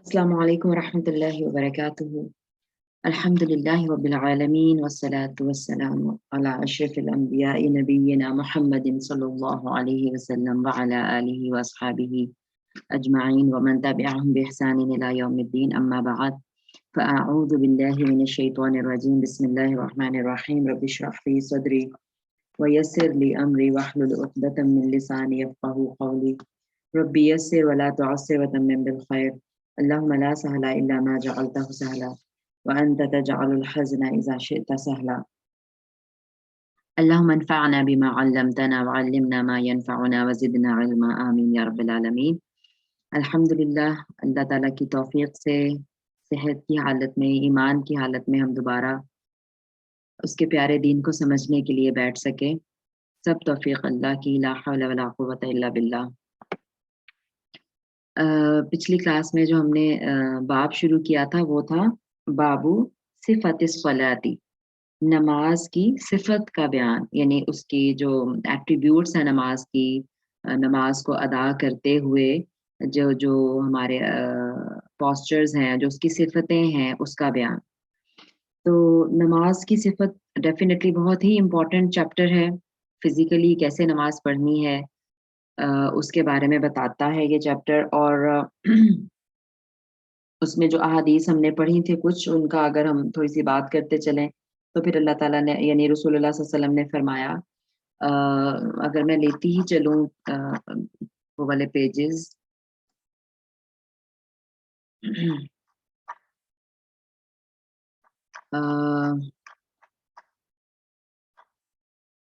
Assalamu alaikum wa rahmatullahi wa barakatuhu. Alhamdulillahi rabbil alameen wassalatu wassalamu ala ashrafil anbiya'i nabiyyina Muhammadin sallallahu alayhi wa sallam wa ala alihi wa ashabihi ajma'in wa man tabi'ahum bi ihsanin ila yawmiddin amma ba'd. Fa'a'udhu billahi minash shaitanir rajim. Bismillahir rahmanir rahim. Rabbi shrah li sadri wa yassir li amri wahlul 'uqdatam min lisani yafqahu qawli. Rabbi yassir wa la tu'assir wa tammim bil khair. اللهم لا سهل إلا ما جعلته سهلا وأنت تجعل الحزن إذا شئت سهلا. اللهم انفعنا بما علمتنا وعلمنا ما ينفعنا وزدنا علما آمين يا رب العالمين. الحمدللہ اللہ تعالیٰ کی توفیق سے صحت کی حالت میں، ایمان کی حالت میں ہم دوبارہ اس کے پیارے دین کو سمجھنے کے لیے بیٹھ سکے. سب توفیق اللہ کی، لا حول ولا قوت الا باللہ. پچھلی کلاس میں جو ہم نے باب شروع کیا تھا وہ تھا بابو صفت الصلاۃ، نماز کی صفت کا بیان، یعنی اس کی جو ایٹریبیوٹس ہیں نماز کی، نماز کو ادا کرتے ہوئے جو ہمارے پوسچرز ہیں، جو اس کی صفتیں ہیں، اس کا بیان. تو نماز کی صفت ڈیفینیٹلی بہت ہی امپورٹنٹ چیپٹر ہے. فزیکلی کیسے نماز پڑھنی ہے اس کے بارے میں بتاتا ہے یہ چیپٹر. اور اس میں جو احادیث ہم نے پڑھی تھی کچھ، ان کا اگر ہم تھوڑی سی بات کرتے چلیں تو پھر اللہ تعالیٰ نے، یعنی رسول اللہ صلی اللہ علیہ وسلم نے فرمایا، اگر میں لیتی ہی چلوں وہ والے پیجز،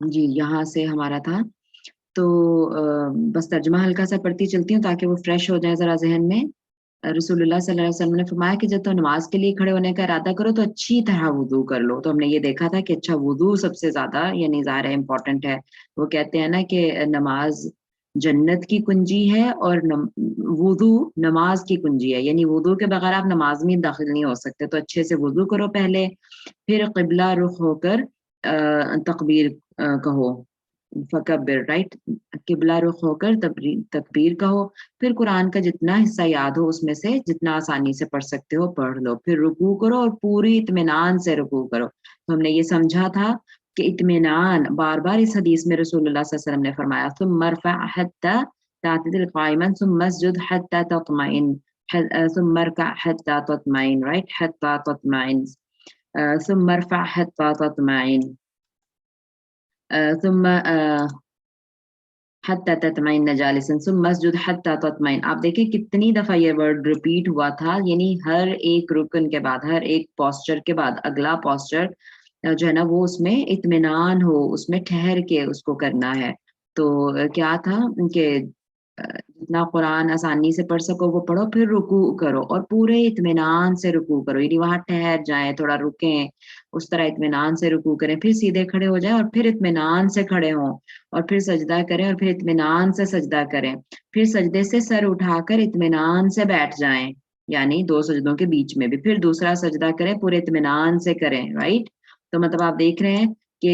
جی یہاں سے ہمارا تھا، تو بس ترجمہ ہلکا سا پڑھتی چلتی ہوں تاکہ وہ فریش ہو جائے ذرا ذہن میں. رسول اللہ صلی اللہ علیہ وسلم نے فرمایا کہ جب تو نماز کے لیے کھڑے ہونے کا ارادہ کرو تو اچھی طرح وضو کر لو. تو ہم نے یہ دیکھا تھا کہ اچھا وضو سب سے زیادہ یعنی ظاہر ہے امپورٹنٹ ہے. وہ کہتے ہیں نا کہ نماز جنت کی کنجی ہے اور وضو نماز کی کنجی ہے، یعنی وضو کے بغیر آپ نماز میں داخل نہیں ہو سکتے. تو اچھے سے وضو کرو پہلے، پھر قبلہ رخ ہو کر تکبیر کہو، فکبر، رائٹ، قبلہ رخ ہو کر تکبیر کہو. پھر قرآن کا جتنا حصہ یاد ہو اس میں سے جتنا آسانی سے پڑھ سکتے ہو پڑھ لو. پھر رکوع کرو اور پوری اطمینان سے رکوع کرو. تو ہم نے یہ سمجھا تھا کہ اطمینان بار بار اس حدیث میں رسول اللہ صلی اللہ علیہ وسلم نے فرمایا، ثم ارفع حتى تعتدل قائما ثم اسجد حتى تطمئن ثم اركع حتى تطمئن، رائٹ، حتى تطمئن، ثم ارفع حتى تطمئن ثم حتى تطمئن جالسا ثم اسجد حتى تطمئن. آپ دیکھیں کتنی دفعہ یہ ورڈ ریپیٹ ہوا تھا، یعنی ہر ایک رکن کے بعد، ہر ایک پوسچر کے بعد اگلا پوسچر جو ہے نا وہ اس میں اطمینان ہو، اس میں ٹھہر کے اس کو کرنا ہے. تو کیا تھا کہ جتنا قرآن آسانی سے پڑھ سکو وہ پڑھو، پھر رکوع کرو اور پورے اطمینان سے رکوع کرو، یعنی وہاں ٹھہر جائیں، تھوڑا رکیں، اس طرح اطمینان سے رکوع کریں، پھر سیدھے کھڑے ہو جائیں اور پھر اطمینان سے کھڑے ہوں اور پھر سجدہ کریں اور پھر اطمینان سے سجدہ کریں، پھر سجدے سے سر اٹھا کر اطمینان سے بیٹھ جائیں، یعنی دو سجدوں کے بیچ میں بھی، پھر دوسرا سجدہ کریں، پورے اطمینان سے کریں، رائٹ. تو مطلب آپ دیکھ رہے ہیں کہ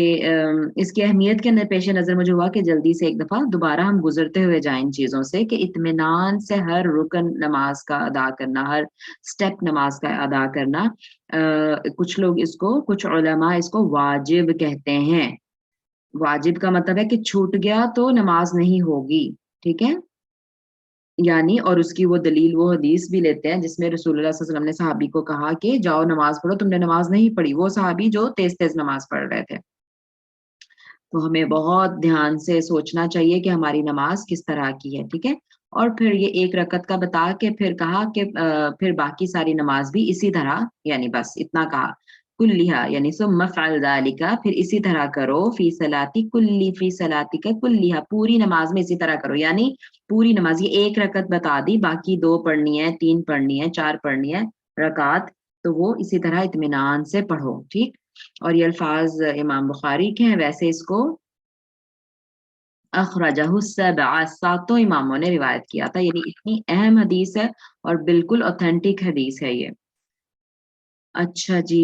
اس کی اہمیت کے پیش نظر مجھے ہوا کہ جلدی سے ایک دفعہ دوبارہ ہم گزرتے ہوئے جائیں ان چیزوں سے، کہ اطمینان سے ہر رکن نماز کا ادا کرنا، ہر سٹیپ نماز کا ادا کرنا. کچھ لوگ اس کو، کچھ علماء اس کو واجب کہتے ہیں. واجب کا مطلب ہے کہ چھوٹ گیا تو نماز نہیں ہوگی، ٹھیک ہے، یعنی. اور اس کی وہ دلیل، وہ حدیث بھی لیتے ہیں جس میں رسول اللہ صلی اللہ علیہ وسلم نے صحابی کو کہا کہ جاؤ نماز پڑھو، تم نے نماز نہیں پڑھی، وہ صحابی جو تیز تیز نماز پڑھ رہے تھے. تو ہمیں بہت دھیان سے سوچنا چاہیے کہ ہماری نماز کس طرح کی ہے، ٹھیک ہے. اور پھر یہ ایک رکعت کا بتا کے پھر کہا کہ پھر باقی ساری نماز بھی اسی طرح، یعنی بس اتنا کہا، کلیہا یعنی ثم افعل ذالک، پھر اسی طرح کرو، فی صلاتی کلی، فی صلاتک کلیہا، پوری نماز میں اسی طرح کرو، یعنی پوری نماز. یہ ایک رکعت بتا دی، باقی 2 پڑھنی ہے، 3 پڑھنی ہے، 4 پڑھنی ہے رکعت، تو وہ اسی طرح اطمینان سے پڑھو، ٹھیک. اور یہ الفاظ امام بخاری کے ہیں، ویسے اس کو اخرجہ السبع، 7 اماموں نے روایت کیا تھا، یعنی اتنی اہم حدیث ہے اور بالکل اوتھینٹک حدیث ہے یہ. اچھا جی،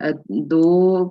2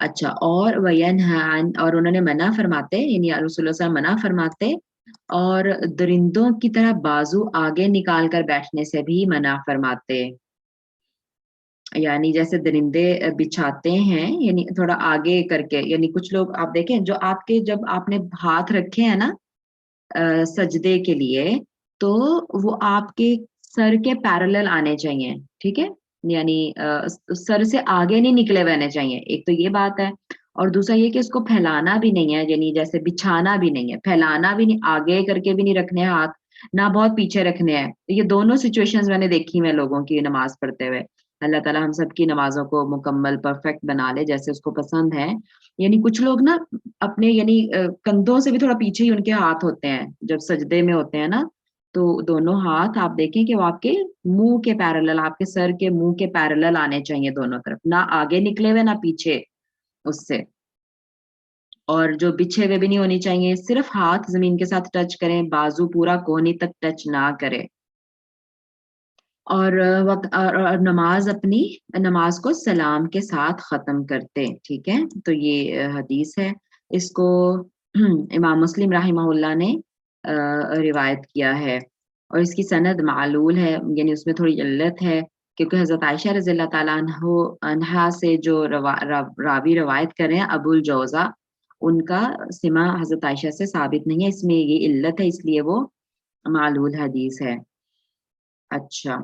اچھا اور وینہا عن اور انہوں نے منع فرماتے یعنی رسول اللہ صلی اللہ علیہ وسلم منع فرماتے اور درندوں کی طرح بازو آگے نکال کر بیٹھنے سے بھی منع فرماتے یعنی جیسے درندے بچھاتے ہیں یعنی تھوڑا آگے کر کے یعنی کچھ لوگ آپ دیکھیں جو آپ کے جب آپ نے ہاتھ رکھے ہیں نا سجدے کے لیے تو وہ آپ کے سر کے پیرالل آنے چاہیے ٹھیک ہے یعنی سر سے آگے نہیں نکلے ہوئے آنے چاہیے ایک تو یہ بات ہے اور دوسرا یہ کہ اس کو پھیلانا بھی نہیں ہے یعنی جیسے بچھانا بھی نہیں ہے پھیلانا بھی نہیں آگے کر کے بھی نہیں رکھنے ہیں ہاتھ نہ بہت پیچھے رکھنے ہیں یہ دونوں سچویشنز میں نے دیکھی میں لوگوں کی نماز پڑھتے ہوئے اللہ تعالیٰ ہم سب کی نمازوں کو مکمل پرفیکٹ بنا لے جیسے اس کو پسند ہے یعنی کچھ لوگ نا اپنے یعنی کندھوں سے بھی تھوڑا پیچھے ہی ان کے ہاتھ ہوتے ہیں جب سجدے میں ہوتے ہیں نا تو دونوں ہاتھ آپ دیکھیں کہ وہ آپ کے منہ کے پیرالل آپ کے سر کے منہ کے پیرالل آنے چاہیے دونوں طرف نہ آگے نکلے ہوئے نہ پیچھے اس سے اور جو بچھے ہوئے بھی نہیں ہونی چاہیے صرف ہاتھ زمین کے ساتھ ٹچ کریں بازو پورا کوہنی تک ٹچ نہ کرے اور وقت اور نماز اپنی نماز کو سلام کے ساتھ ختم کرتے ٹھیک ہے تو یہ حدیث ہے اس کو امام مسلم رحمہ اللہ نے روایت کیا ہے اور اس کی سند معلول ہے یعنی اس میں تھوڑی علت ہے کیونکہ حضرت عائشہ رضی اللہ تعالیٰ عنہا سے جو راوی روایت کر رہے ہیں ابو الجوزا ان کا سماع حضرت عائشہ سے ثابت نہیں ہے اس میں یہ علت ہے اس لیے وہ معلول حدیث ہے اچھا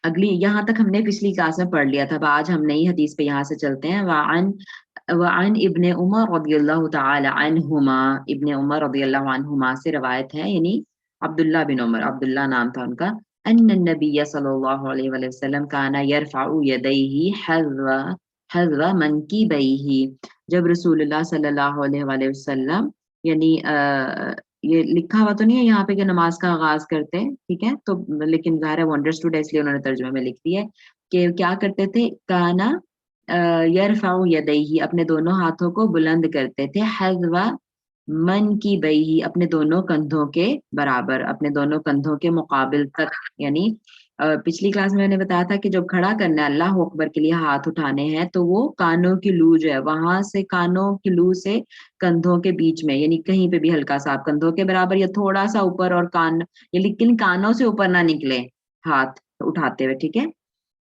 اگلی یہاں تک ہم نے پچھلی کلاس میں پڑھ لیا تھا اب آج ہم نئی حدیث پہ یہاں سے چلتے ہیں وعن ابن عمر رضی اللہ تعالی عنہما ابن عمر رضی اللہ عنہما سے روایت ہے یعنی عبداللہ بن عمر عبداللہ نام تھا ان کا ان النبی صلی اللہ علیہ وآلہ وسلم کانا یرفع یدیہ حذو منکبیہ جب رسول اللہ صلی اللہ علیہ وآلہ وسلم یعنی یہ لکھا ہوا تو نہیں ہے یہاں پہ کہ نماز کا آغاز کرتے ٹھیک ہے تو لیکن ظاہر ہے وہ انڈرسٹوڈ ہے اس لیے انہوں نے ترجمے میں لکھ دیا ہے کہ کیا کرتے تھے کانا یرفع یدیہ اپنے دونوں ہاتھوں کو بلند کرتے تھے حذو منکبیہ اپنے دونوں کندھوں کے برابر اپنے دونوں کندھوں کے مقابل تک یعنی پچھلی کلاس میں نے بتایا تھا کہ جب کھڑا کرنا ہے اللہ اکبر کے لیے ہاتھ اٹھانے ہیں تو وہ کانوں کی لو جو ہے وہاں سے کانوں کی لو سے کندھوں کے بیچ میں یعنی کہیں پہ بھی ہلکا سا آپ کندھوں کے برابر یا تھوڑا سا اوپر اور کان یا لیکن کانوں سے اوپر نہ نکلے ہاتھ اٹھاتے ہوئے ٹھیک ہے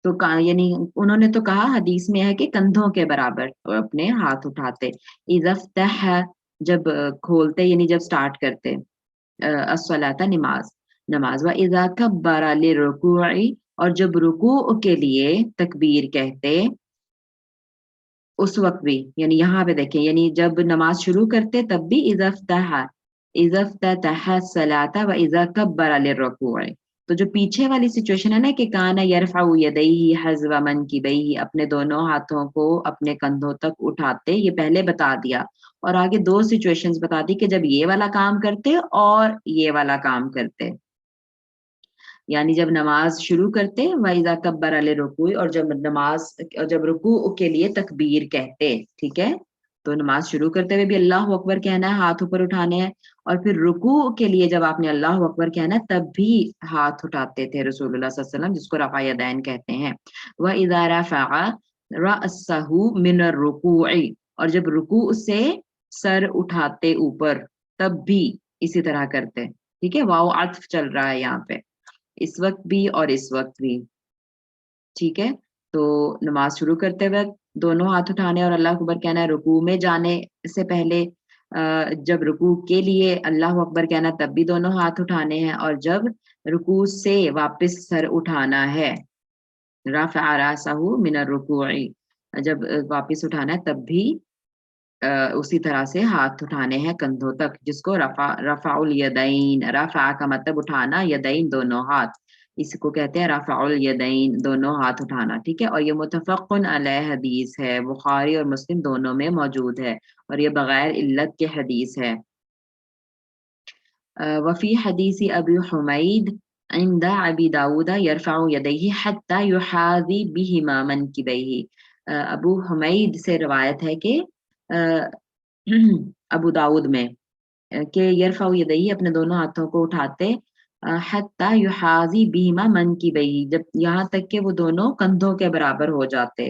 تو یعنی انہوں نے تو کہا حدیث میں ہے کہ کندھوں کے برابر اپنے ہاتھ اٹھاتے اذا افتح جب کھولتے یعنی جب سٹارٹ کرتے الصلاۃ نماز و اذا کبر للرکوع اور جب رکوع کے لیے تکبیر کہتے اس وقت بھی یعنی یہاں پہ دیکھیں یعنی جب نماز شروع کرتے تب بھی اذا افتتح الصلاۃ و اذا کبر للرکوع تو جو پیچھے والی سچویشن ہے نا کہ کانا یرفع یدیہ حذو منکبیہ اپنے دونوں ہاتھوں کو اپنے کندھوں تک اٹھاتے یہ پہلے بتا دیا اور آگے دو سچویشنز بتا دی کہ جب یہ والا کام کرتے اور یہ والا کام کرتے یعنی جب نماز شروع کرتے وَإِذَا كَبَّرَ لِلرُّكُوعِ اور جب رکوع کے لیے تکبیر کہتے ٹھیک ہے تو نماز شروع کرتے ہوئے بھی اللہ اکبر کہنا ہے ہاتھ اوپر اٹھانے ہیں اور پھر رکوع کے لیے جب آپ نے اللہ اکبر کہنا ہے تب بھی ہاتھ اٹھاتے تھے رسول اللہ صلی اللہ علیہ وسلم جس کو رفع یدین کہتے ہیں وَإِذَا رَفَعَ رَأْسَهُ مِنَ الرُّكُوعِ اور جب رکوع سے سر اٹھاتے اوپر تب بھی اسی طرح کرتے ٹھیک ہے واو عطف چل رہا ہے یہاں پہ اس وقت بھی اور اس وقت بھی ٹھیک ہے تو نماز شروع کرتے وقت دونوں ہاتھ اٹھانے اور اللہ اکبر کہنا ہے رکوع میں جانے سے پہلے جب رکوع کے لیے اللہ اکبر کہنا تب بھی دونوں ہاتھ اٹھانے ہیں اور جب رکوع سے واپس سر اٹھانا ہے رفع راسہ من الرکوع جب واپس اٹھانا ہے تب بھی اسی طرح سے ہاتھ اٹھانے ہیں کندھوں تک جس کو رفع الیدین رفع کا مطلب اٹھانا یدین دونوں ہاتھ اس کو کہتے ہیں رفع الیدین دونوں ہاتھ اٹھانا ٹھیک ہے اور یہ متفق علیہ حدیث ہے بخاری اور مسلم دونوں میں موجود ہے اور یہ بغیر علت کے حدیث ہے وفی حدیث ابی حمید عند ابی داود یرفع یدیہ حتی یحاذی بہما منکبیہ ابو حمید سے روایت ہے کہ ابو داود میں کہ یرفع یدیہ اپنے دونوں ہاتھوں کو اٹھاتے حتی یحاذی بہما منکبیہ جب یہاں تک کہ وہ دونوں کندھوں کے برابر ہو جاتے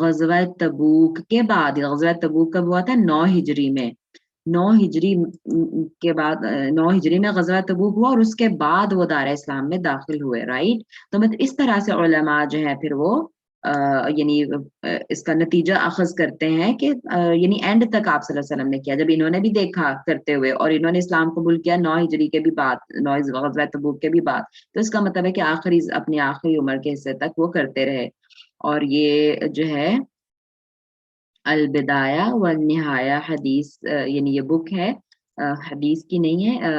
غزوہ تبوک کے بعد، غزوہ تبوک کب ہوا تھا؟ 9 ہجری میں، 9 ہجری کے بعد 9 ہجری میں غزوہ تبوک ہوا اور اس کے بعد وہ دار اسلام میں داخل ہوئے، رائٹ؟ تو مطلب اس طرح سے علماء جو ہے پھر وہ یعنی اس کا نتیجہ اخذ کرتے ہیں کہ یعنی اینڈ تک آپ صلی اللہ علیہ وسلم نے کیا، جب انہوں نے بھی دیکھا کرتے ہوئے اور انہوں نے اسلام قبول کیا 9 ہجری کے بھی بعد، 9 غزوہ تبوک کے بھی بعد، تو اس کا مطلب ہے کہ آخری اپنی آخری عمر کے حصے تک وہ کرتے رہے. اور یہ جو ہے البدایہ والنہایہ حدیث یعنی یہ بک ہے، حدیث کی نہیں ہے،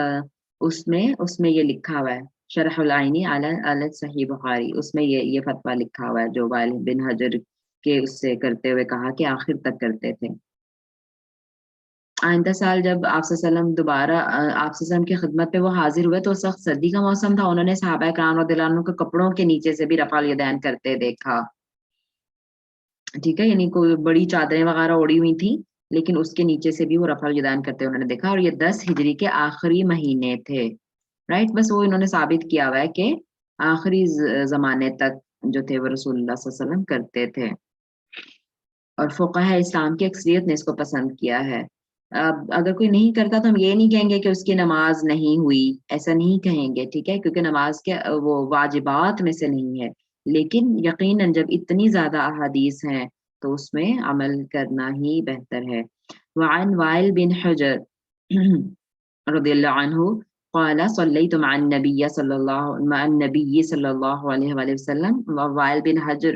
اس میں یہ لکھا ہوا ہے شرح العینی علی صحیح بخاری، اس میں یہ فتویٰ لکھا ہوا ہے جو وائل بن حجر کے اس سے کرتے ہوئے کہا کہ آخر تک کرتے تھے. آئندہ سال جب آپ صلی اللہ علیہ وسلم دوبارہ آپ صلی اللہ علیہ وسلم کی خدمت پہ وہ حاضر ہوئے تو سخت سردی کا موسم تھا، انہوں نے صحابہ کرام رضی اللہ عنہ کو کپڑوں کے نیچے سے بھی رفع الیدین کرتے دیکھا. ٹھیک ہے، یعنی کوئی بڑی چادریں وغیرہ اوڑی ہوئی تھیں لیکن اس کے نیچے سے بھی وہ رفع الیدین کرتے انہوں نے دیکھا. اور یہ 10 ہجری کے آخری مہینے تھے، رائٹ؟ بس وہ انہوں نے ثابت کیا ہوا ہے کہ آخری زمانے تک جو تھے وہ رسول اللہ صلی اللہ علیہ وسلم کرتے تھے، اور فقہاء اسلام کی اکثریت نے اس کو پسند کیا ہے. اب اگر کوئی نہیں کرتا تو ہم یہ نہیں کہیں گے کہ اس کی نماز نہیں ہوئی، ایسا نہیں کہیں گے، ٹھیک ہے، کیونکہ نماز کے وہ واجبات میں سے نہیں ہے، لیکن یقیناً جب اتنی زیادہ احادیث ہیں تو اس میں عمل کرنا ہی بہتر ہے. وعن وائل بن حجر رضی اللہ عنہ قال صلیت مع النبی صلی اللہ علیہ وآلہ وسلم. وائل بن حجر،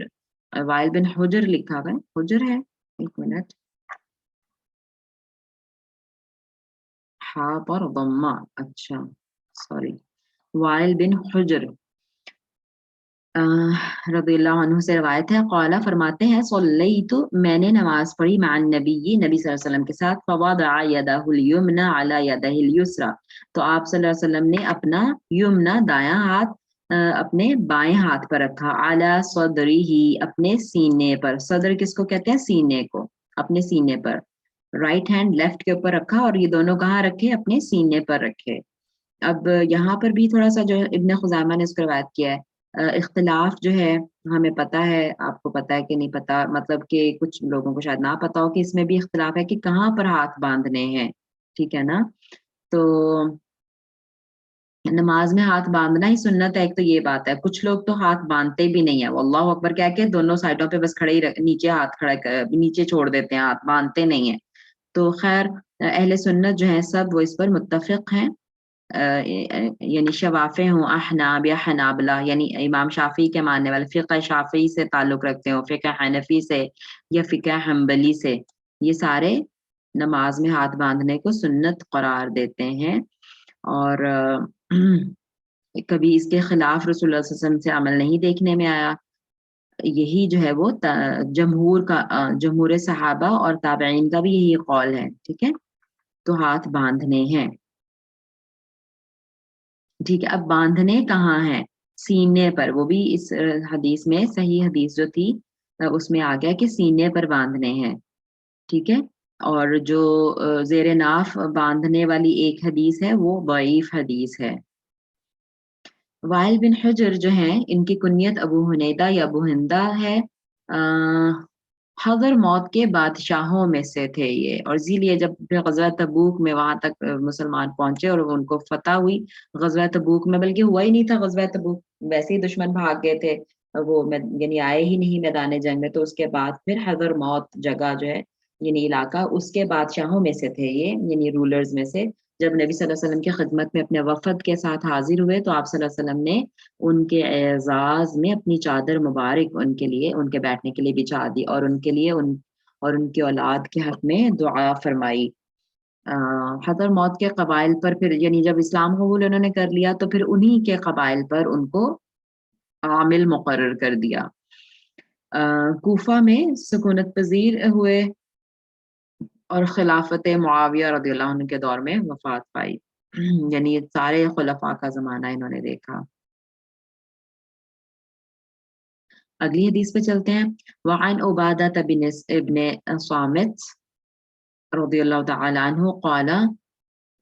وائل بن حجر لکھا ہوا ہے، حجر ہے، ایک منٹ، ہاں پر ضمہ، اچھا سوری، وائل بن حجر رضی اللہ عنہ سے روایت ہے، قال فرماتے ہیں صلیت، میں نے نماز پڑھی مع النبی، نبی صلی اللہ علیہ وسلم کے ساتھ، فوضع یدہ الیمنی علی یدہ الیسری، تو آپ صلی اللہ علیہ وسلم نے اپنا یمنہ دایاں ہاتھ اپنے بائیں ہاتھ پر رکھا، علی صدرہ اپنے سینے پر، صدر کس کو کہتے ہیں؟ سینے کو، اپنے سینے پر، رائٹ ہینڈ لیفٹ کے اوپر رکھا اور یہ دونوں کہاں رکھے؟ اپنے سینے پر رکھے. اب یہاں پر بھی تھوڑا سا جو ابن خزیمہ نے اس کو روایت کیا ہے، اختلاف جو ہے ہمیں پتہ ہے، آپ کو پتہ ہے کہ نہیں پتہ، مطلب کہ کچھ لوگوں کو شاید نہ پتہ ہو کہ اس میں بھی اختلاف ہے کہ کہاں پر ہاتھ باندھنے ہیں، ٹھیک ہے نا؟ تو نماز میں ہاتھ باندھنا ہی سنت ہے، ایک تو یہ بات ہے. کچھ لوگ تو ہاتھ باندھتے بھی نہیں ہیں، وہ اللہ اکبر کہہ کے دونوں سائڈوں پہ بس کھڑے ہی نیچے ہاتھ کھڑا نیچے چھوڑ دیتے ہیں، ہاتھ باندھتے نہیں ہیں. تو خیر اہل سنت جو ہیں سب وہ اس پر متفق ہیں، یعنی شوافع ہوں، احناب یا حنابلہ، یعنی امام شافعی کے ماننے والے، فقہ شافعی سے تعلق رکھتے ہوں، فقہ حنفی سے یا فقہ حنبلی سے، یہ سارے نماز میں ہاتھ باندھنے کو سنت قرار دیتے ہیں. اور کبھی اس کے خلاف رسول اللہ صلی اللہ علیہ وسلم سے عمل نہیں دیکھنے میں آیا. یہی جو ہے وہ جمہور صحابہ اور تابعین کا بھی یہی قول ہے، ٹھیک ہے؟ تو ہاتھ باندھنے ہیں، ٹھیک ہے. اب باندھنے کہاں ہیں؟ سینے پر، وہ بھی اس حدیث میں صحیح حدیث جو تھی اس میں آ گیا کہ سینے پر باندھنے ہیں، ٹھیک ہے. اور جو زیر ناف باندھنے والی ایک حدیث ہے وہ ضعیف حدیث ہے. وائل بن حجر جو ہیں ان کی کنیت ابو حنیدہ یا ابو ہندہ ہے، حضر موت کے بادشاہوں میں سے تھے یہ، اور اسی لیے جب غزوہ تبوک میں وہاں تک مسلمان پہنچے اور ان کو فتح ہوئی غزوہ تبوک میں، بلکہ ہوا ہی نہیں تھا غزوہ تبوک، ویسے ہی دشمن بھاگ گئے تھے، وہ یعنی آئے ہی نہیں میدان جنگ میں. تو اس کے بعد پھر حضر موت جگہ جو ہے یعنی علاقہ، اس کے بادشاہوں میں سے تھے یہ، یعنی رولرز میں سے. جب نبی صلی اللہ علیہ وسلم کی خدمت میں اپنے وفد کے ساتھ حاضر ہوئے تو آپ صلی اللہ علیہ وسلم نے ان کے اعزاز میں اپنی چادر مبارک ان کے لیے، ان کے بیٹھنے کے لیے بچھا دی، اور ان کے لیے اور ان کی اولاد کے حق میں دعا فرمائی. حضر موت کے قبائل پر پھر یعنی جب اسلام قبول انہوں نے کر لیا تو پھر انہی کے قبائل پر ان کو عامل مقرر کر دیا. کوفہ میں سکونت پذیر ہوئے اور خلافت معاویہ رضی اللہ عنہ کے دور میں وفات پائی، یعنی سارے خلفاء کا زمانہ انہوں نے دیکھا. اگلی حدیث پہ چلتے ہیں. وعن عبادہ ابن صامت رضی اللہ تعالی عنہ قال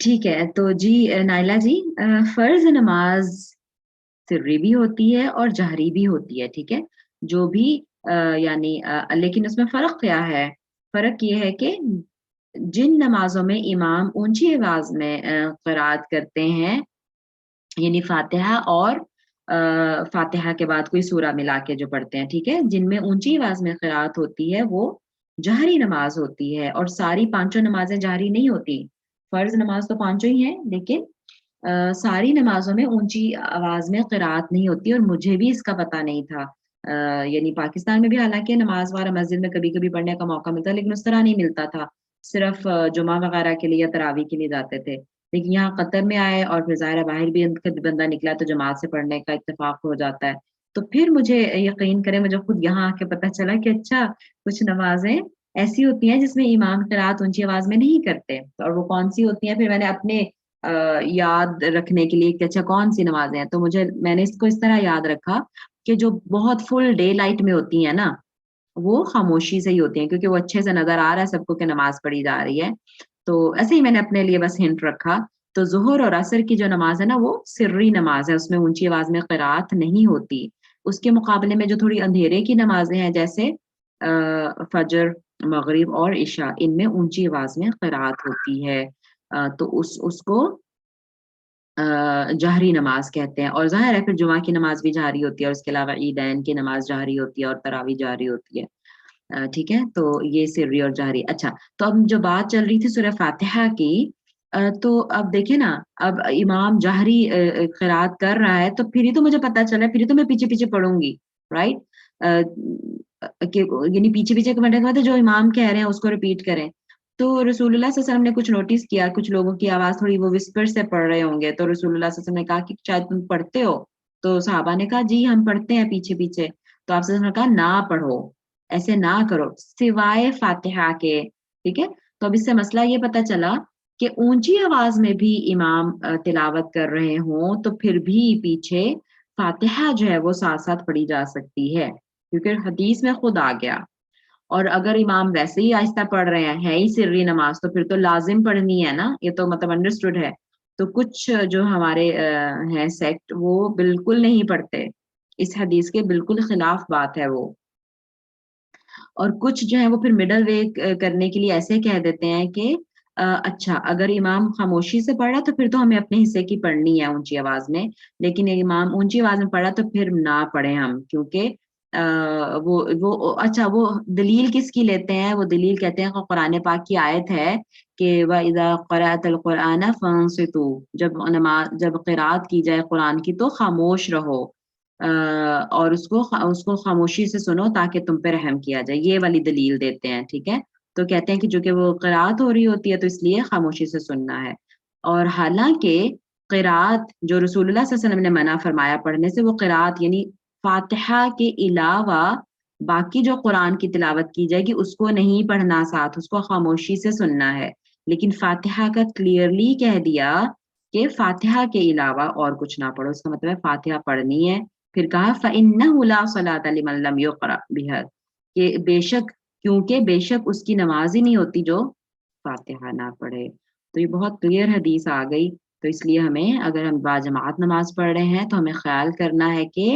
ٹھیک ہے. تو جی نائلہ جی فرض نماز سری بھی ہوتی ہے اور جہری بھی ہوتی ہے. ٹھیک ہے, جو بھی یعنی لیکن اس میں فرق کیا ہے؟ فرق یہ ہے کہ جن نمازوں میں امام اونچی آواز میں قرات کرتے ہیں یعنی فاتحہ اور فاتحہ کے بعد کوئی سورہ ملا کے جو پڑھتے ہیں, ٹھیک ہے, جن میں اونچی آواز میں قرات ہوتی ہے وہ جہری نماز ہوتی ہے. اور ساری پانچوں نمازیں جہری نہیں ہوتی. فرض نماز تو پانچوں ہی ہیں, لیکن ساری نمازوں میں اونچی آواز میں قرات نہیں ہوتی. اور مجھے بھی اس کا پتہ نہیں تھا, یعنی پاکستان میں بھی حالانکہ نماز وغیرہ مسجد میں کبھی کبھی پڑھنے کا موقع ملتا, لیکن اس طرح نہیں ملتا تھا. صرف جمعہ وغیرہ کے لیے یا تراویح کے لیے جاتے تھے. لیکن یہاں قطر میں آئے اور پھر ظاہر باہر بھی بندہ نکلا تو جماعت سے پڑھنے کا اتفاق ہو جاتا ہے. تو پھر مجھے یقین کریں, مجھے خود یہاں آ کے پتہ چلا کہ اچھا کچھ نمازیں ایسی ہوتی ہیں جس میں امام قرات اونچی آواز میں نہیں کرتے. اور وہ کون سی ہوتی ہیں پھر میں نے اپنے یاد رکھنے کے لیے کہ اچھا کون سی نمازیں ہیں, تو میں نے اس کو اس طرح یاد رکھا کہ جو بہت فل ڈے لائٹ میں ہوتی ہیں نا وہ خاموشی سے ہی ہوتی ہیں, کیونکہ وہ اچھے سے نظر آ رہا ہے سب کو کہ نماز پڑھی جا رہی ہے. تو ایسے ہی میں نے اپنے لیے بس ہنٹ رکھا. تو ظہر اور عصر کی جو نماز ہے نا وہ سری نماز ہے, اس میں اونچی آواز میں قرات نہیں ہوتی. اس کے مقابلے میں جو تھوڑی اندھیرے کی نمازیں ہیں جیسے فجر, مغرب اور عشاء, ان میں اونچی آواز میں قرات ہوتی ہے. تو اس کو جہری نماز کہتے ہیں. اور ظاہر ہے پھر جمعہ کی نماز بھی جہری ہوتی ہے, اور اس کے علاوہ عیدین کی نماز جہری ہوتی ہے اور تراویح جہری ہوتی ہے. ٹھیک ہے, تو یہ سری اور جہری. اچھا, تو اب جو بات چل رہی تھی سورہ فاتحہ کی, تو اب دیکھیں نا, اب امام جہری قرات کر رہا ہے تو پھر ہی تو مجھے پتا چلا, پھر ہی تو میں پیچھے پیچھے پڑھوں گی, رائٹ, یعنی پیچھے پیچھے پڑھنے کے بعد جو امام کہہ رہے ہیں اس کو ریپیٹ کریں. تو رسول اللہ صلی اللہ علیہ وسلم نے کچھ نوٹس کیا, کچھ لوگوں کی آواز تھوڑی وہ وسپر سے پڑھ رہے ہوں گے, تو رسول اللہ صلی اللہ علیہ وسلم نے کہا کہ شاید تم پڑھتے ہو. تو صحابہ نے کہا جی ہم پڑھتے ہیں پیچھے پیچھے. تو آپ صلی اللہ علیہ وسلم نے کہا نہ پڑھو, ایسے نہ کرو سوائے فاتحہ کے. ٹھیک ہے, تو اب اس سے مسئلہ یہ پتا چلا کہ اونچی آواز میں بھی امام تلاوت کر رہے ہوں تو پھر بھی پیچھے فاتحہ جو ہے وہ ساتھ ساتھ پڑھی جا سکتی ہے, کیونکہ حدیث میں خود آ گیا. اور اگر امام ویسے ہی آہستہ پڑھ رہے ہیں, ہے ہی سری نماز, تو پھر تو لازم پڑھنی ہے نا, یہ تو مطلب انڈرسٹوڈ ہے. تو کچھ جو ہمارے ہیں سیکٹ وہ بالکل نہیں پڑھتے, اس حدیث کے بالکل خلاف بات ہے وہ. اور کچھ جو ہے وہ پھر مڈل وے کرنے کے لیے ایسے کہہ دیتے ہیں کہ اچھا اگر امام خاموشی سے پڑھا تو پھر تو ہمیں اپنے حصے کی پڑھنی ہے اونچی آواز میں, لیکن امام اونچی آواز میں پڑھا تو پھر نہ پڑھیں ہم, کیونکہ وہ اچھا وہ دلیل کس کی لیتے ہیں؟ وہ دلیل کہتے ہیں قرآن پاک کی آیت ہے کہ وَإِذَا قَرَأْتَ الْقُرْآنَ فَانصِتُوا, جب قرات کی جائے قرآن کی تو خاموش رہو, اور اس کو خاموشی سے سنو تاکہ تم پہ رحم کیا جائے. یہ والی دلیل دیتے ہیں. ٹھیک ہے, تو کہتے ہیں کہ جو کہ وہ قرات ہو رہی ہوتی ہے تو اس لیے خاموشی سے سننا ہے. اور حالانکہ قرات جو رسول اللہ صلی اللہ علیہ وسلم نے منع فرمایا پڑھنے سے, وہ قرات یعنی فاتحہ کے علاوہ باقی جو قرآن کی تلاوت کی جائے گی اس کو نہیں پڑھنا ساتھ, اس کو خاموشی سے سننا ہے. لیکن فاتحہ کا کلیئرلی کہہ دیا کہ فاتحہ کے علاوہ اور کچھ نہ پڑھو, اس کا مطلب ہے فاتحہ پڑھنی ہے. پھر کہا فَإِنَّهُ لَا صَلَاةَ لِمَن لَّمْ يُقْرَأْ بِهَا, کہ بے شک اس کی نماز ہی نہیں ہوتی جو فاتحہ نہ پڑھے. تو یہ بہت کلیئر حدیث آ گئی. تو اس لیے ہمیں اگر ہم باجماعت نماز پڑھ رہے ہیں تو ہمیں خیال کرنا ہے کہ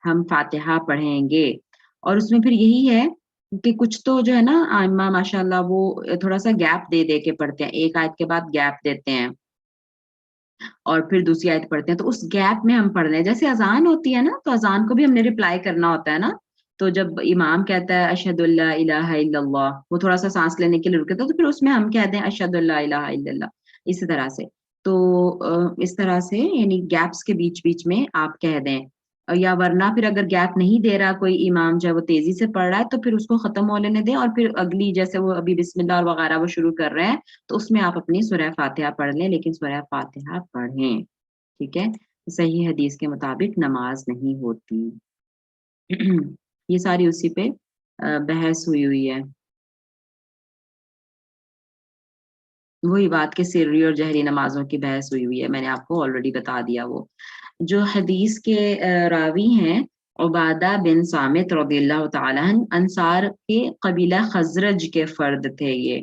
ہم فاتحہ پڑھیں گے. اور اس میں پھر یہی ہے کہ کچھ تو جو ہے نا آئمہ ماشاء اللہ وہ تھوڑا سا گیپ دے دے کے پڑھتے ہیں, ایک آیت کے بعد گیپ دیتے ہیں اور پھر دوسری آیت پڑھتے ہیں. تو اس گیپ میں ہم پڑھ رہے ہیں, جیسے اذان ہوتی ہے نا, تو اذان کو بھی ہم نے ریپلائی کرنا ہوتا ہے نا. تو جب امام کہتا ہے اشہد اللہ الہ الا اللہ, وہ تھوڑا سا سانس لینے کے لیے رکے تو پھر اس میں ہم کہہ دیں اشہد اللہ الہ الا اللہ, اسی طرح سے. تو اس طرح سے یعنی گیپس کے بیچ بیچ میں آپ کہہ دیں, یا ورنہ پھر اگر گیپ نہیں دے رہا کوئی امام جو ہے وہ تیزی سے پڑھ رہا ہے تو پھر اس کو ختم ہو لینے دیں, اور پھر اگلی جیسے وہ ابھی بسم اللہ اور وغیرہ وہ شروع کر رہے ہیں تو اس میں آپ اپنی سورہ فاتحہ پڑھ لیں, لیکن سورہ فاتحہ پڑھیں. ٹھیک ہے, صحیح حدیث کے مطابق نماز نہیں ہوتی. یہ ساری اسی پہ بحث ہوئی ہے. وہی بات کہ سری اور جہری نمازوں کی بحث ہوئی ہے, میں نے آپ کو آلریڈی بتا دیا. وہ جو حدیث کے راوی ہیں عبادہ بن صامت رضی اللہ تعالیٰ عنہ, انصار کے قبیلہ خزرج کے فرد تھے. یہ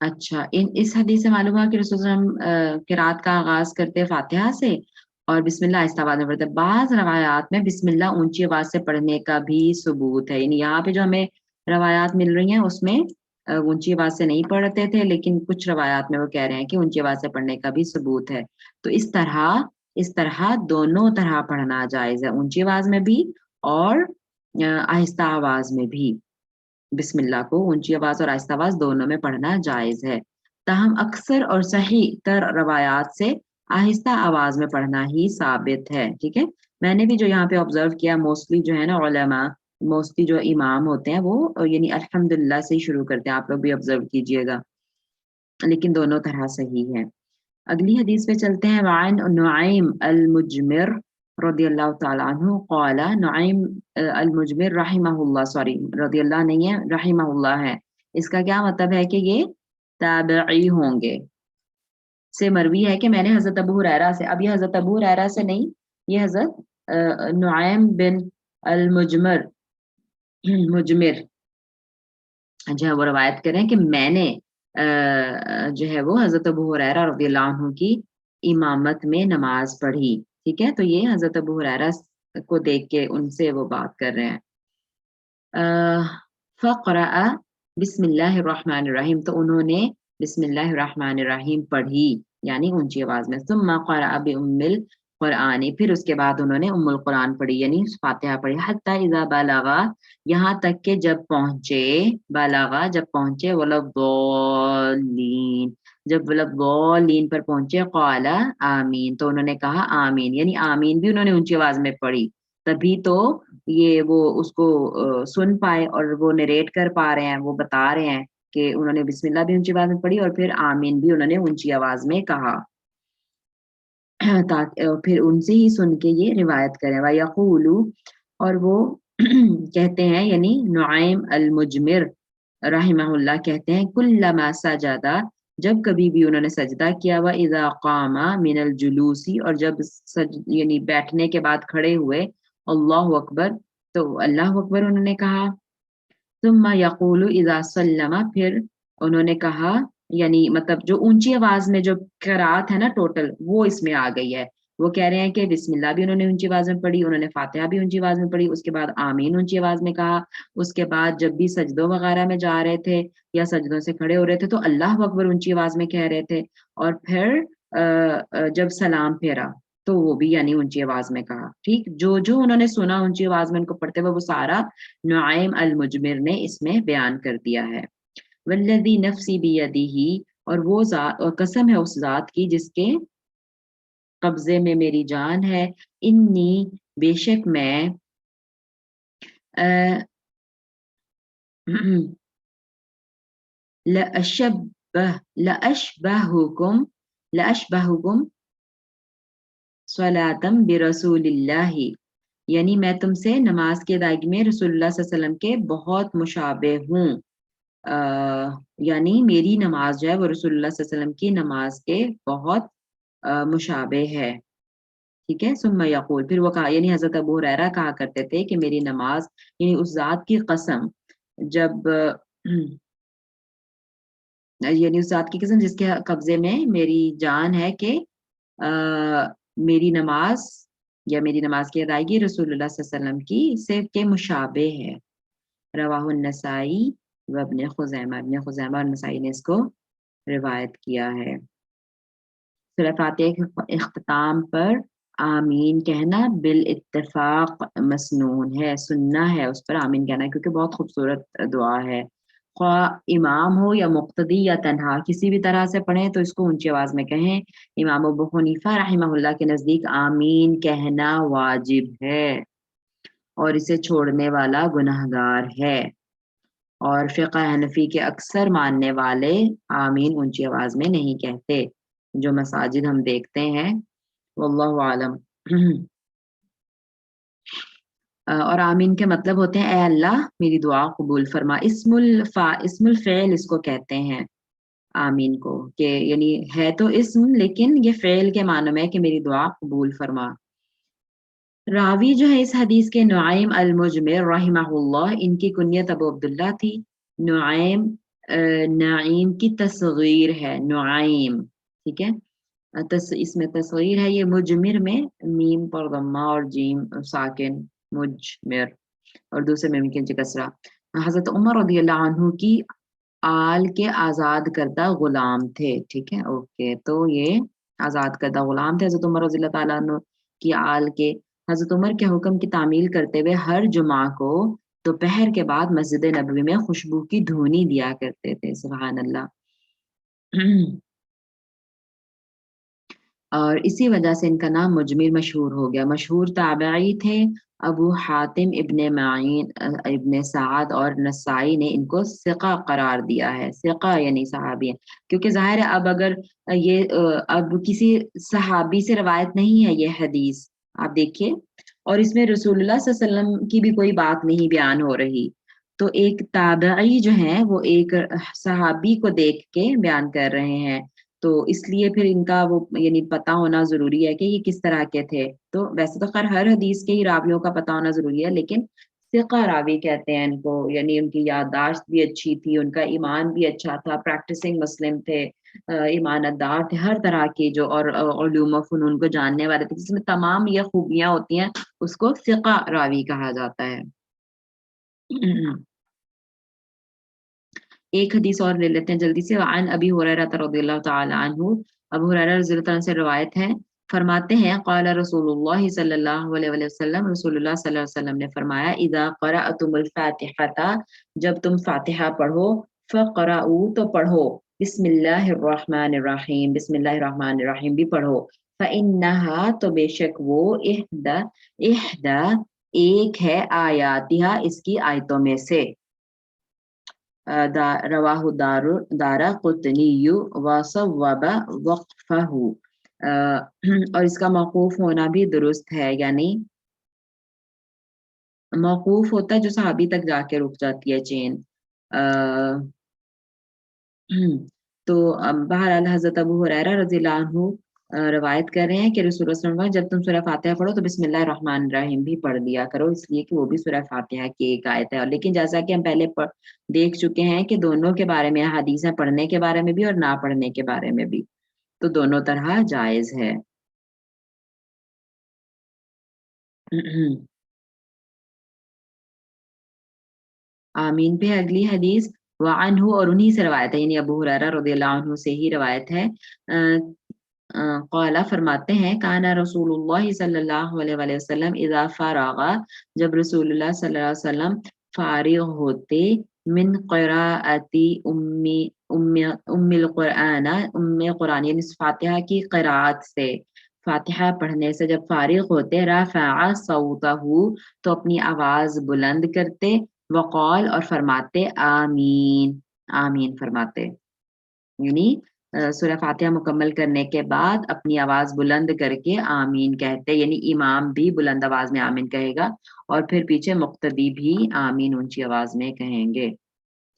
اچھا، اس حدیث سے معلوم ہوا کہ رسول صلی اللہ علیہ وسلم قرات کا آغاز کرتے فاتحہ سے اور بسم اللہ آہستہ آواز میں پڑھتے. بعض روایات میں بسم اللہ اونچی آواز سے پڑھنے کا بھی ثبوت ہے. یعنی یہاں پہ جو ہمیں روایات مل رہی ہیں اس میں اونچی آواز سے نہیں پڑھتے تھے، لیکن کچھ روایات میں وہ کہہ رہے ہیں کہ اونچی آواز سے پڑھنے کا بھی ثبوت ہے. تو اس طرح دونوں طرح پڑھنا جائز ہے، اونچی آواز میں بھی اور آہستہ آواز میں بھی. بسم اللہ کو اونچی آواز اور آہستہ آواز دونوں میں پڑھنا جائز ہے. تاہم اکثر اور صحیح تر روایات سے آہستہ آواز میں پڑھنا ہی ثابت ہے. ٹھیک ہے، میں نے بھی جو یہاں پہ آبزرو کیا موسٹلی جو ہے نا علماء، موسٹلی جو امام ہوتے ہیں وہ یعنی الحمدللہ سے ہی شروع کرتے ہیں. آپ لوگ بھی آبزرو کیجئے گا، لیکن دونوں طرح صحیح ہے. اگلی حدیث پہ چلتے ہیں. وعن نعیم المجمر رضی اللہ تعالیٰ عنہ قال، نعیم المجمر رحمہ اللہ، سوری رضی اللہ نہیں ہے رحمہ اللہ ہے. اس کا کیا مطلب ہے کہ یہ تابعی ہوں گے. سے مروی ہے کہ میں نے حضرت ابو ہریرہ سے، اب یہ حضرت ابو ہریرہ سے نہیں، یہ حضرت نعیم بن المجمر مجمر جو ہے وہ روایت کریں کہ میں نے جو ہے وہ حضرت ابو ہریرہ رضی اللہ عنہ کی امامت میں نماز پڑھی. ٹھیک ہے، تو یہ حضرت ابو ہریرہ کو دیکھ کے ان سے وہ بات کر رہے ہیں. فقرأ بسم اللہ الرحمن الرحیم، تو انہوں نے بسم اللہ الرحمن الرحیم پڑھی یعنی اونچی آواز میں. ثم قرأ بأم القرآن، پھر اس کے بعد انہوں نے ام القرآن پڑھی یعنی فاتحہ پڑھی. حتی اذا بلغا، یہاں تک کہ جب پہنچے، بلغا جب پہنچے، ولضالین جب ولضالین پر پہنچے، قال آمین تو انہوں نے کہا آمین، یعنی آمین بھی انہوں نے اونچی آواز میں پڑھی. تبھی تو یہ وہ اس کو سن پائے اور وہ نریٹ کر پا رہے ہیں، وہ بتا رہے ہیں کہ انہوں نے بسم اللہ بھی اونچی آواز میں پڑھی اور پھر آمین بھی انہوں نے اونچی آواز میں کہا، تاکہ پھر ان سے ہی سن کے یہ روایت کریں. وَيَقُولُ، اور وہ کہتے ہیں یعنی نعیم المجمر رحمہ اللہ کہتے ہیں کلما سجدہ، جب کبھی بھی انہوں نے سجدہ کیا، وَإِذَا قَامَ مِنَ الْجُلُوسِ، اور جب یعنی بیٹھنے کے بعد کھڑے ہوئے، اللہ اکبر تو اللہ اکبر انہوں نے کہا. ثم یقول اذا سلم، پھر انہوں نے کہا یعنی مطلب جو اونچی آواز میں جو قرات ہے نا ٹوٹل وہ اس میں آ گئی ہے. وہ کہہ رہے ہیں کہ بسم اللہ بھی انہوں نے اونچی آواز میں پڑھی، انہوں نے فاتحہ بھی اونچی آواز میں پڑھی، اس کے بعد آمین اونچی آواز میں کہا. اس کے بعد جب بھی سجدوں وغیرہ میں جا رہے تھے یا سجدوں سے کھڑے ہو رہے تھے تو اللہ اکبر اونچی آواز میں کہہ رہے تھے، اور پھر جب سلام پھیرا تو وہ بھی یعنی اونچی آواز میں کہا. ٹھیک، جو انہوں نے سنا اونچی آواز میں ان کو پڑھتے ہوئے وہ سارا نعیم المجمر نے اس میں بیان کر دیا ہے. والذی نفسی بیدہ، اور وہ ذات، اور قسم ہے اس ذات کی جس کے قبضے میں میری جان ہے، انی بے شک میں لأشبہکم صلاۃ برسول اللہ، یعنی میں تم سے نماز کی ادائیگی میں رسول اللہ صلی اللہ علیہ وسلم کے بہت مشابہ ہوں. یعنی میری نماز جو ہے وہ رسول اللہ صلی اللہ علیہ وسلم کی نماز کے بہت مشابہ ہے. ٹھیک ہے. ثم یقول، پھر وہ کہا یعنی حضرت ابو ہریرہ کہا کرتے تھے کہ میری نماز یعنی اس ذات کی قسم، جب یعنی اس ذات کی قسم جس کے قبضے میں میری جان ہے کہ میری نماز یا میری نماز کی ادائیگی رسول اللہ صلی اللہ علیہ وسلم کی سے کے مشابہ ہے. رواہ النسائی و ابن خزیمہ، ابن خزیمہ اور نسائی نے اس کو روایت کیا ہے. سورہ فاتحہ کے اختتام پر آمین کہنا بالاتفاق مسنون ہے، سننا ہے اس پر آمین کہنا کیونکہ بہت خوبصورت دعا ہے. خواہ امام ہو یا مقتدی یا تنہا کسی بھی طرح سے پڑھیں تو اس کو اونچی آواز میں کہیں. امام ابو حنیفہ رحمہ اللہ کے نزدیک آمین کہنا واجب ہے اور اسے چھوڑنے والا گنہگار ہے، اور فقہ حنفی کے اکثر ماننے والے آمین اونچی آواز میں نہیں کہتے جو مساجد ہم دیکھتے ہیں، واللہ عالم. اور آمین کے مطلب ہوتے ہیں اے اللہ میری دعا قبول فرما. اسم الفعل اس کو کہتے ہیں آمین کو، کہ یعنی ہے تو اسم لیکن یہ فعل کے معنی میں ہے کہ میری دعا قبول فرما. راوی جو ہے اس حدیث کے نعیم المجمر رحمہ اللہ، ان کی کنیت ابو عبداللہ تھی. نعیم نعیم کی تصغیر ہے، نعیم، ٹھیک ہے، اس میں تصغیر ہے، یہ مجمر میں میم پر ضمہ اور جیم ساکن، مجمر، اور دوسرے میں ممکن کسرہ۔ حضرت عمر رضی اللہ عنہ کی آل کے آزاد کردہ غلام تھے، ٹھیک ہے، اوکے، تو یہ آزاد کردہ غلام تھے حضرت عمر رضی اللہ تعالیٰ عنہ کی آل کے۔ حضرت عمر کے حکم کی تعمیل کرتے ہوئے ہر جمعہ کو دوپہر کے بعد مسجد نبوی میں خوشبو کی دھونی دیا کرتے تھے، سبحان اللہ۔ اور اسی وجہ سے ان کا نام مجمر مشہور ہو گیا۔ مشہور تابعی تھے ابو حاتم ابن معین ابن سعد اور نسائی نے ان کو ثقہ قرار دیا ہے، ثقہ یعنی صحابی ہے، کیونکہ ظاہر ہے اب اگر یہ اب کسی صحابی سے روایت نہیں ہے یہ حدیث، آپ دیکھیے، اور اس میں رسول اللہ صلی اللہ علیہ وسلم کی بھی کوئی بات نہیں بیان ہو رہی، تو ایک تابعی جو ہیں وہ ایک صحابی کو دیکھ کے بیان کر رہے ہیں، تو اس لیے پھر ان کا وہ یعنی پتہ ہونا ضروری ہے کہ یہ کس طرح کے تھے۔ تو ویسے تو خیر ہر حدیث کے ہی راویوں کا پتہ ہونا ضروری ہے، لیکن ثقہ راوی کہتے ہیں ان کو، یعنی ان کی یادداشت بھی اچھی تھی، ان کا ایمان بھی اچھا تھا، پریکٹسنگ مسلم تھے، ایمانت دار تھے، ہر طرح کی جو اور علوم و فنون کو جاننے والے تھے، جس میں تمام یہ خوبیاں ہوتی ہیں اس کو ثقہ راوی کہا جاتا ہے۔ ایک حدیث اور لے لیتے ہیں جلدی سے، وعن ابی ہریرہ رضی اللہ تعالی عنہ، ابو ہریرہ رضی اللہ عنہ سے روایت ہے، فرماتے ہیں قال رسول اللہ صلی اللہ علیہ وسلم، رسول اللہ صلی اللہ علیہ وسلم نے فرمایا، اذا قرأتم الفاتحہ، جب تم فاتحہ پڑھو، فقرؤوا تو پڑھو، بسم اللہ الرحمن الرحیم، بسم اللہ الرحمن الرحیم بھی پڑھو، فإنہا تو بے شک وہ، احدى ایک ہے، آیاتہا اس کی آیتوں میں سے، رواہ دارا قطنی وصوب وقفہ، اور اس کا موقوف ہونا بھی درست ہے، یعنی موقوف ہوتا ہے جو صحابی تک جا کے رک جاتی ہے چین۔ تو بہرحال حضرت ابو ہریرہ رضی اللہ عنہ روایت کر رہے ہیں کہ رسول اللہ صلی اللہ علیہ وسلم جب تم سورہ فاتحہ پڑھو تو بسم اللہ الرحمن الرحیم بھی پڑھ لیا کرو، اس لیے کہ وہ بھی سورہ فاتحہ کی ایک آیت ہے۔ اور لیکن جیسا کہ ہم پہلے دیکھ چکے ہیں کہ دونوں کے بارے میں حدیث ہیں، پڑھنے کے بارے میں بھی اور نہ پڑھنے کے بارے میں بھی، تو دونوں طرح جائز ہے۔ آمین پہ اگلی حدیث، وعنہ اور انہی سے روایت ہے، یعنی ابو ہریرہ رضی اللہ عنہ سے ہی روایت ہے، قال فرماتے ہیں، کانا رسول اللہ صلی اللہ علیہ وسلم اذا فارغ، جب رسول اللہ صلی اللہ علیہ وسلم فارغ ہوتے، من قراءت ام القرآن، قرآن یعنی فاتحہ کی قراءت سے، فاتحہ پڑھنے سے جب فارغ ہوتے، رفع صوتہ تو اپنی آواز بلند کرتے، وقال اور فرماتے، آمین، آمین فرماتے، یعنی سورہ فاتحہ مکمل کرنے کے بعد اپنی آواز بلند کر کے آمین کہتے، یعنی امام بھی بلند آواز میں آمین کہے گا اور پھر پیچھے مقتدی بھی آمین اونچی آواز میں کہیں گے،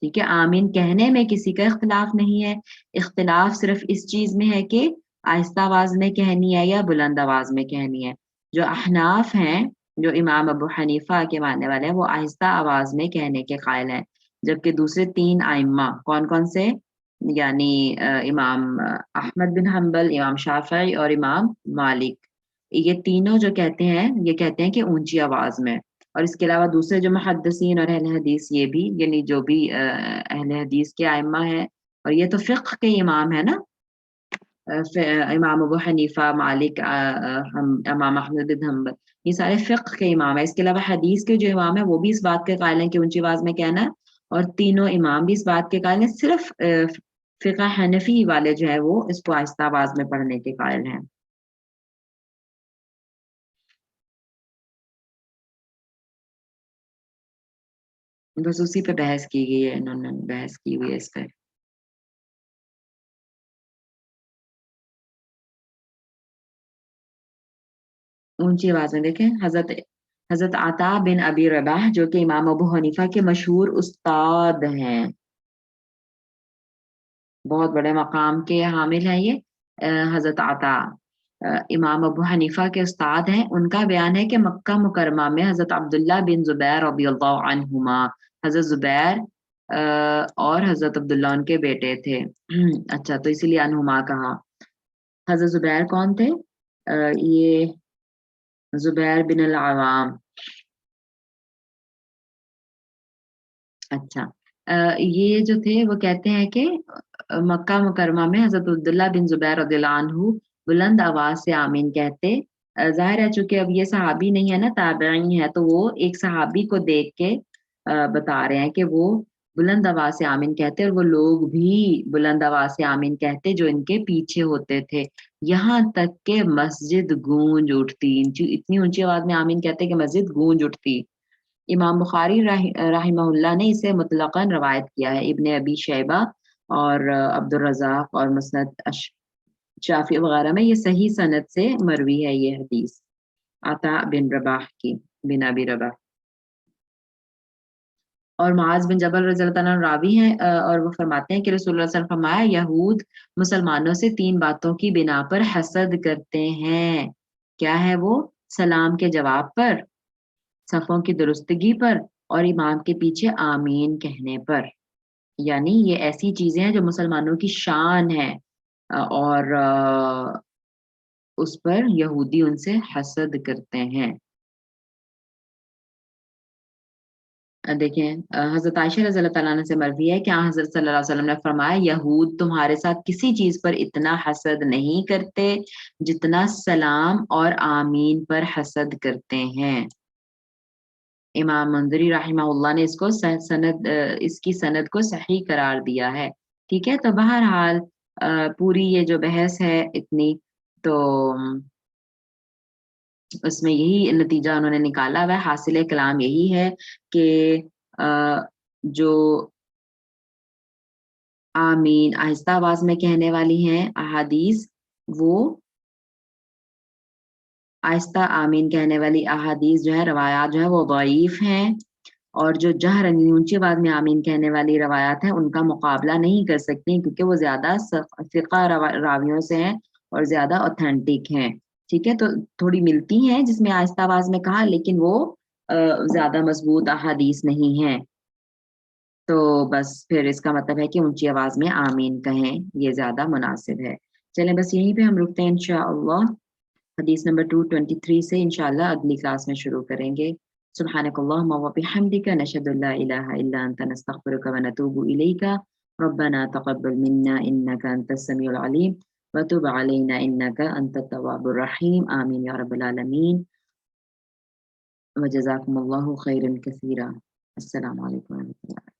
ٹھیک ہے۔ آمین کہنے میں کسی کا اختلاف نہیں ہے، اختلاف صرف اس چیز میں ہے کہ آہستہ آواز میں کہنی ہے یا بلند آواز میں کہنی ہے۔ جو احناف ہیں، جو امام ابو حنیفہ کے ماننے والے ہیں، وہ آہستہ آواز میں کہنے کے قائل ہیں، جبکہ دوسرے تین ائمہ کون کون سے، یعنی امام احمد بن حنبل، امام شافعی اور امام مالک، یہ تینوں جو کہتے ہیں یہ کہتے ہیں کہ اونچی آواز میں، اور اس کے علاوہ دوسرے جو محدثین اور اہل حدیث یہ بھی، یعنی جو بھی اہل حدیث کے ائمہ ہیں، اور یہ تو فقہ کے امام ہے نا، امام ابو حنیفہ، مالک، امام احمد بن حنبل، یہ سارے فقہ کے امام ہیں۔ اس کے علاوہ حدیث کے جو امام ہیں وہ بھی اس بات کے قائل ہیں کہ اونچی آواز میں کہنا ہے، اور تینوں امام بھی اس بات کے قائل ہیں، صرف فقہ حنفی والے جو ہے وہ اس کو آہستہ آواز میں پڑھنے کے قائل ہیں۔ بس اسی پہ بحث کی گئی ہے، انہوں نے بحث کی ہوئی ہے اس پہ۔ اونچی آواز میں دیکھیں، حضرت عطا بن ابی رباح جو کہ امام ابو حنیفہ کے مشہور استاد ہیں، بہت بڑے مقام کے حامل ہیں یہ، حضرت عطا امام ابو حنیفہ کے استاد ہیں، ان کا بیان ہے کہ مکہ مکرمہ میں حضرت عبداللہ بن زبیر رضی اللہ عنہما، حضرت زبیر اور حضرت عبداللہ ان کے بیٹے تھے. اچھا تو اسی لیے انہما کہا. حضرت زبیر کون تھے؟ یہ زبیر بن العوام. اچھا یہ جو تھے وہ کہتے ہیں کہ مکہ مکرمہ میں حضرت عبداللہ بن زبیر رضی اللہ عنہ بلند آواز سے آمین کہتے. ظاہر ہے چونکہ اب یہ صحابی نہیں ہے نا، تابعی ہے، تو وہ ایک صحابی کو دیکھ کے بتا رہے ہیں کہ وہ بلند آواز سے آمین کہتے، اور وہ لوگ بھی بلند آواز سے آمین کہتے جو ان کے پیچھے ہوتے تھے، یہاں تک کہ مسجد گونج اٹھتی. اتنی اونچی آواز میں آمین کہتے کہ مسجد گونج اٹھتی. امام بخاری رحمہ اللہ نے اسے مطلقاً روایت کیا ہے. ابن ابی شیبہ اور عبد الرزاق اور مسند شافعی وغیرہ میں یہ صحیح سند سے مروی ہے یہ حدیث عطا بن رباح کی، بن ابی رباح. اور معاذ بن جبل رضی اللہ عنہ راوی ہیں، اور وہ فرماتے ہیں کہ رسول اللہ صلی اللہ علیہ وسلم فرمایا یہود مسلمانوں سے 3 باتوں کی بنا پر حسد کرتے ہیں. کیا ہے وہ؟ سلام کے جواب پر، صفوں کی درستگی پر، اور امام کے پیچھے آمین کہنے پر. یعنی یہ ایسی چیزیں ہیں جو مسلمانوں کی شان ہے، اور اس پر یہودی ان سے حسد کرتے ہیں. دیکھیں حضرت عائشہ رضی اللہ تعالیٰ عنہ سے مروی ہے کہ حضرت صلی اللہ علیہ وسلم نے فرمایا یہود تمہارے ساتھ کسی چیز پر اتنا حسد نہیں کرتے جتنا سلام اور آمین پر حسد کرتے ہیں. امام منذری رحمہ اللہ نے اس کی سند کو صحیح قرار دیا ہے. ٹھیک ہے، تو بہرحال پوری یہ جو بحث ہے اتنی، تو اس میں یہی نتیجہ انہوں نے نکالا ہوا ہے. حاصل کلام یہی ہے کہ جو آمین آہستہ آواز میں کہنے والی ہیں احادیث، وہ آہستہ آمین کہنے والی احادیث جو ہے، روایات جو ہے وہ ضعیف ہیں، اور جو جہر اونچی آواز میں آمین کہنے والی روایات ہیں ان کا مقابلہ نہیں کر سکتی، کیونکہ وہ زیادہ ثقہ راویوں سے ہیں اور زیادہ اوتھینٹک ہیں. ٹھیک ہے، تو تھوڑی ملتی ہیں جس میں آہستہ آواز میں کہا، لیکن وہ زیادہ مضبوط احادیث نہیں ہیں. تو بس پھر اس کا مطلب ہے کہ اونچی آواز میں آمین کہیں، یہ زیادہ مناسب ہے. چلیں بس یہیں پہ ہم رکتے ہیں انشاءاللہ. حدیث نمبر 223 سے انشاءاللہ اگلی کلاس میں شروع کریں گے. سبحانک اللہم و بحمدک نشہد ان لا الہ الا انت نستغفرک و نتوب الیک. ربنا تقبل منا انک انت السمیع العلیم وتب علینا انک انت التواب الرحیم. آمین یا رب العالمین. وجزاکم اللہ خیرا کثیرا. السلام علیکم و رحمۃ اللہ.